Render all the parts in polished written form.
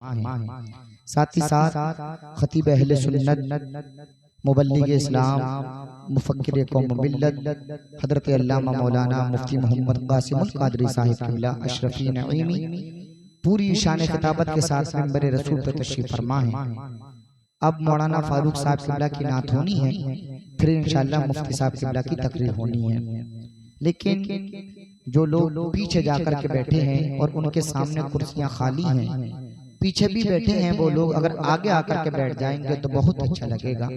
साथ ही साथ खतीब अहले सुन्नत मुबल्लिग इस्लाम मुफक्किर कौम मिल्लत हज़रत अल्लामा मौलाना मुफ्ती मोहम्मद कासिमुल कादरी साहिब क़िबला अशरफी नईमी पूरी शान खिताबत के साथ मिंबर रसूल पर तशरीफ फरमा है। अब मौलाना फारूक साहब क़िबला की नात होनी है, फिर इंशाअल्लाह मुफ्ती साहब क़िबला की तकरीर होनी है। लेकिन जो लोग पीछे जाकर के बैठे हैं और उनके सामने कुर्सियां खाली हैं, पीछे भी बैठे हैं, वो लोग अगर आगे आकर के बैठ जाएंगे तो बहुत अच्छा लगेगा।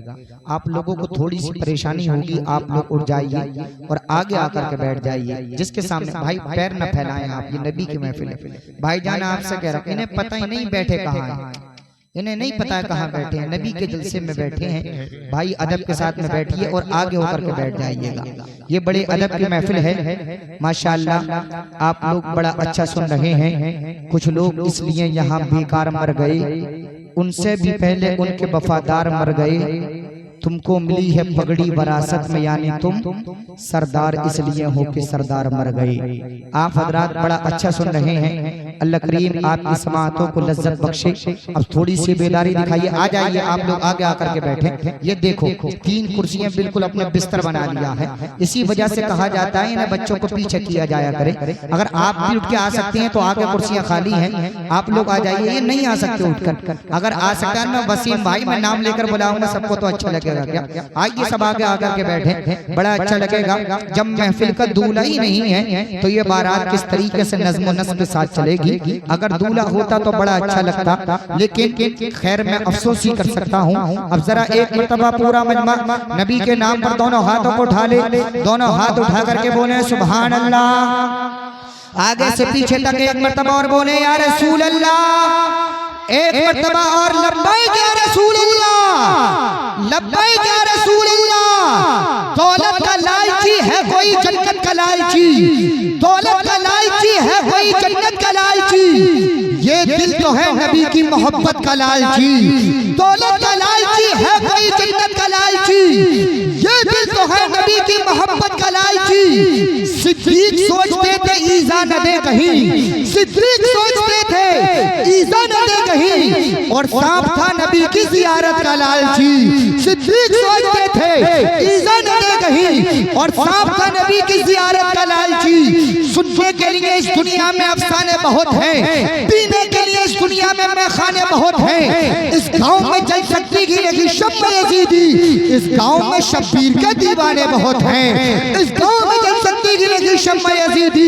आप लोगों को थोड़ी सी परेशानी होगी, आप लोग उठ जाइए और आगे आकर के बैठ जाइए। जिसके सामने भाई पैर न फैलाएं, आप ये नबी की महफिल है। भाईजान आपसे कह रहा हूं, इन्हें पता ही नहीं बैठे कहाँ हैं, इन्हें नहीं पता है कहाँ बैठे हैं, नबी के जलसे में बैठे हैं। भाई अदब के साथ में बैठिए और आगे होकर के बैठ जाइएगा। ये बड़े अदब की महफिल है माशाअल्लाह, आप लोग बड़ा अच्छा सुन रहे हैं। कुछ लोग इसलिए यहाँ बेकार मर गए, उनसे भी पहले उनके वफादार मर गए। तुमको मिली है पगड़ी वरासत में, यानी तुम सरदार इसलिए हो कि सरदार मर गए। आप हजरात बड़ा अच्छा सुन रहे हैं। अल्लाह करीम आपकी समाअतों को लज्जत बख्शे। अब थोड़ी सी बेदारी दिखाइए, आ जाइए आप लोग आगे आकर के बैठे। ये देखो 3 कुर्सियां बिल्कुल अपने बिस्तर बना लिया है। इसी वजह से कहा जाता है इन्हें बच्चों को पीछे किया जाया करे। अगर आप भी उठ के आ सकते हैं तो आगे कुर्सियां खाली हैं, आप लोग आ जाइए। ये नहीं आ सकते उठकर, अगर आ सकता है मैं वसीम भाई मैं नाम लेकर बुलाऊंगा सबको तो अच्छा लगेगा। क्या आइए सब आगे आकर के बैठे, बड़ा अच्छा लगेगा। जब महफिल का दूल्हा ही नहीं है तो ये बारात किस तरीके से नज़्म नस्ब के साथ चलेगी। अगर दूल्हा होता तो बड़ा अच्छा लगता, लेकिन खैर मैं अफसोस ही कर सकता हूँ। अब जरा एक मर्तबा पूरा मजमा नबी के नाम पर दोनों हाथों को उठा ले, दोनों हाथ उठा करके बोले सुभान अल्लाह। आगे से पीछे तक एक मर्तबा और बोले या रसूल अल्लाह। एक मर्तबा और लब्बैक या रसूल अल्लाह, लब्बैक या रसूल अल्लाह। दौलत का लालची है कोई जन्नत का लालची, दौलत का लालची है कोई जन्नत का लालची। ये दिल तो है नबी की मोहब्बत का लालची। दौलत का लालची है कोई जन्नत का लालची, ये दिल तो है नबी की मोहब्बत का लालची। सिद्दीक सोचते थे ईज़ा न दे कहीं, सिद्दीक सोचते थे ईज़ा न दे कहीं, और सांप था नबी की ज़ियारत का लालची। सिद्दीक सोचते थे ईज़ा न दे कहीं, और सांप था नबी की ज़ियारत का लालची। सुनने के लिए इस दुनिया में अफसाने बहुत हैं, पीने के लिए इस दुनिया में मैखाने बहुत हैं। इस गांव में जल सकती गिरेगी शब यजीदी, इस गांव में शब्बीर के दीवाने बहुत हैं। इस गांव में जल सकती गिरेगी शब यजीदी,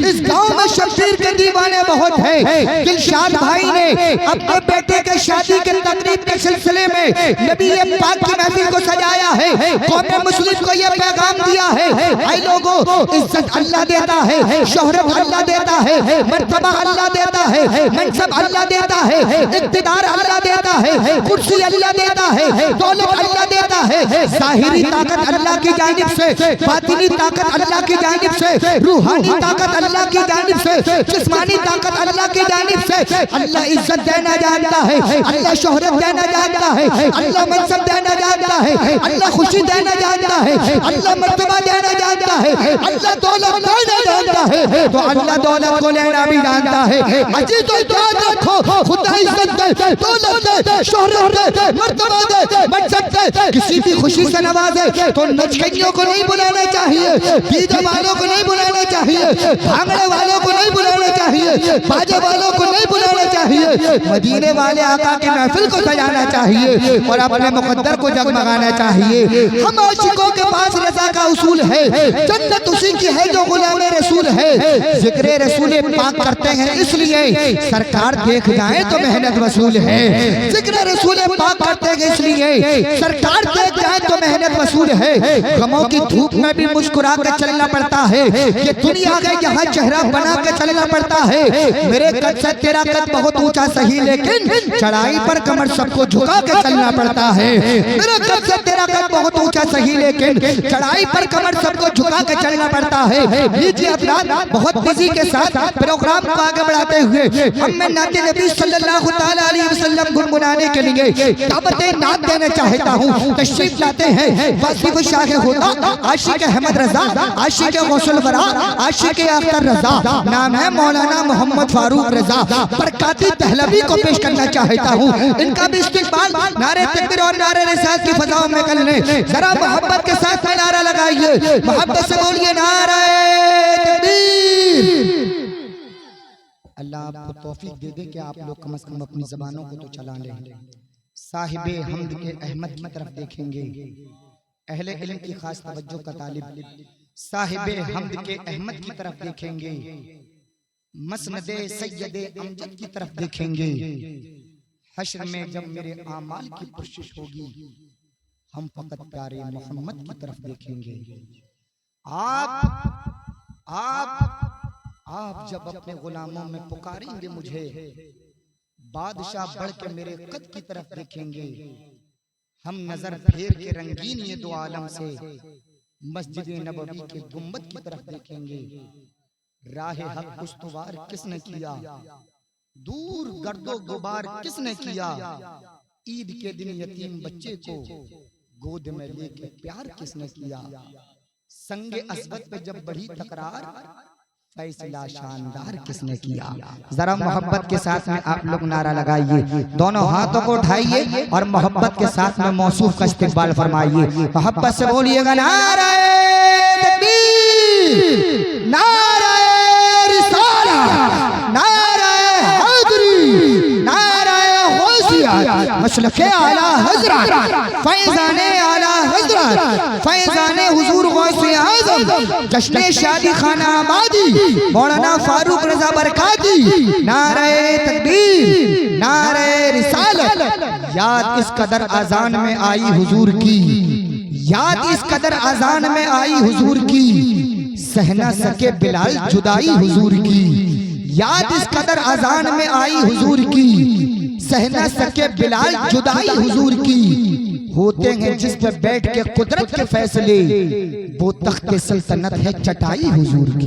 इस गांव में शब्बीर के दीवाने बहुत हैं। दिलशाद भाई ने अपने बेटे के शादी के तकरीब के सिलसिले में नबी पाक की महफिल को सजाया है। कौम मुस्लिम को यह पैगाम दिया है, भाई लोगों इज्जत अल्लाह देता है, शोहरत अल्लाह देता है, मर्तबा अल्लाह देता है, मनसब अल्लाह देता है, इक़्तिदार अल्लाह देता है, कुर्सी अल्लाह देता है, दौलत अल्लाह देता है। ज़ाहिरी ताकत अल्लाह की जानिब से, बातिनी ताकत अल्लाह की जानिब से, रूहानी ताकत अल्लाह की जानिब से, जिस्मानी ताकत अल्लाह की जानिब से। अल्लाह इज्जत देना जानता है, अल्लाह शोहरत देना जानता है, अल्लाह मनसब देना जानता है, अल्लाह खुशी देना जानता है, अल्लाह मर्तबा देना जानता है, अल्लाह दौलत देना जानता है, तो अल्लाह दौलत को लेना भी जानता है। अजी तो याद रखो खुदा इज्जत दे, दौलत दे, शोहरत दे, मर्तबा दे, मनसब दे, किसी भी खुशी से नवाजे तो नचखटियों को नहीं बुलाना चाहिए, डीजे वालों को नहीं बुलाना चाहिए, भांगड़े वालों को नहीं बुलाना चाहिए, बाजे वालों को नहीं बुलाना चाहिए। मदीने वाले आका की महफिल को सजाना चाहिए और अपने मुकद्दर को जगमगाना चाहिए। हम आशिकों के पास रज़ा का उसूल है, जन्नत उसी की है जो गुलाम रसूल है। जिक्र रसूल पाक करते हैं इसलिए सरकार देख जाए तो मेहनत वसूल है। जिक्र रसूल पाक करते हैं इसलिए सरकार देख जाए तो मेहनत वसूल है। गमों की धूप में भी मुस्कुरा कर चलना पड़ता है, ये दुनिया का यहाँ चेहरा बना कर चलना पड़ता है। मेरे कद से तेरा कद बहुत ऊंचा सही, लेकिन चढ़ाई पर कमर सबको झुका के चलना पड़ता है। मेरे कद से तेरा कद बहुत ऊंचा सही, लेकिन चढ़ाई पर कमर सबको झुका के चलना पड़ता है। लीजिए अपना बहुत बिजी के साथ प्रोग्राम को आगे बढ़ाते हुए हमें नाते नबी सल्लल्लाहु तआला अलैहि वसल्लम गुनगुनाने के लिए दावत नात देना चाहिए। चाहता हूँ। तशरीफ लाते हैं वासिफ शाह खुदा आशिक अहमद रजा, आशिक गौसुल वरा, आशिक अख्तर रजा, नाम है मौलाना मोहम्मद फारूक रजा। बरकाती दहलवी को पेश करना चाहता हूँ। इनका भी इस्तिकबाल नारे तकबीर और नारे रिसालत की फजाओं में करने, जरा मोहब्बत के साथ में नारा लगाइए, मोहब्बत से बोलिए नारे तकबीर। अल्लाह आपको तौफीक दे दे कि आप लोग कम से कम अपनी जबानों को तो चला लें। साहिबे हमद के अहमद की तरफ देखेंगे, अहले इल्म की खास तवज्जो का तालिब साहिबे हमद के अहमद की तरफ देखेंगे, मसनदे सैयदे अमजद की तरफ देखेंगे। हश्र में जब मेरे आमाल की पुरशिश होगी, हम फकत प्यारे मोहम्मद की तरफ देखेंगे। आप जब अपने गुलामों में पुकारेंगे मुझे, बादशाह बढ़ के मेरे कद की तरफ देखेंगे। हम नजर फेर के रंगीन ये दो आलम से मस्जिद नबवी के गुंबद की तरफ देखेंगे। राह हक उस्तवार किसने किया, दूर गर्दो गुबार किसने किया। ईद के दिन यतीम बच्चे को गोद में लेके प्यार किसने किया। संगे असवद पे जब बढ़ी तकरार, फैसला शानदार किसने किया। जरा मोहब्बत के साथ में आप लोग नारा लगाइए, दोनों हाथों को उठाइए और मोहब्बत के साथ में मौसूफ का इस्तिकबाल फरमाइए। मोहब्बत से बोलिएगा नारे तकबीर, नारे रिसाला, नारे हैदरी, नारे गौसियत, मशलके आला हज़रत, फैज़ाने आला हज़रत, फैज़ाने हुजूर गौसे आज़म, जश्न शादी खाना आबादी मौलाना फारूक रजा बरकाती। नारे तकबीर, नारे रिसालत। याद इस कदर अजान में आई हुजूर की, याद इस कदर अजान में आई हुजूर की, सह न सके बिलाल जुदाई हुजूर की। याद इस कदर अजान में आई हुजूर की, सह न सके बिलाल जुदाई हुजूर की। होते हैं जिस पे बैठ के कुदरत के फैसले, वो तख्त सल्तनत है चटाई हुजूर की।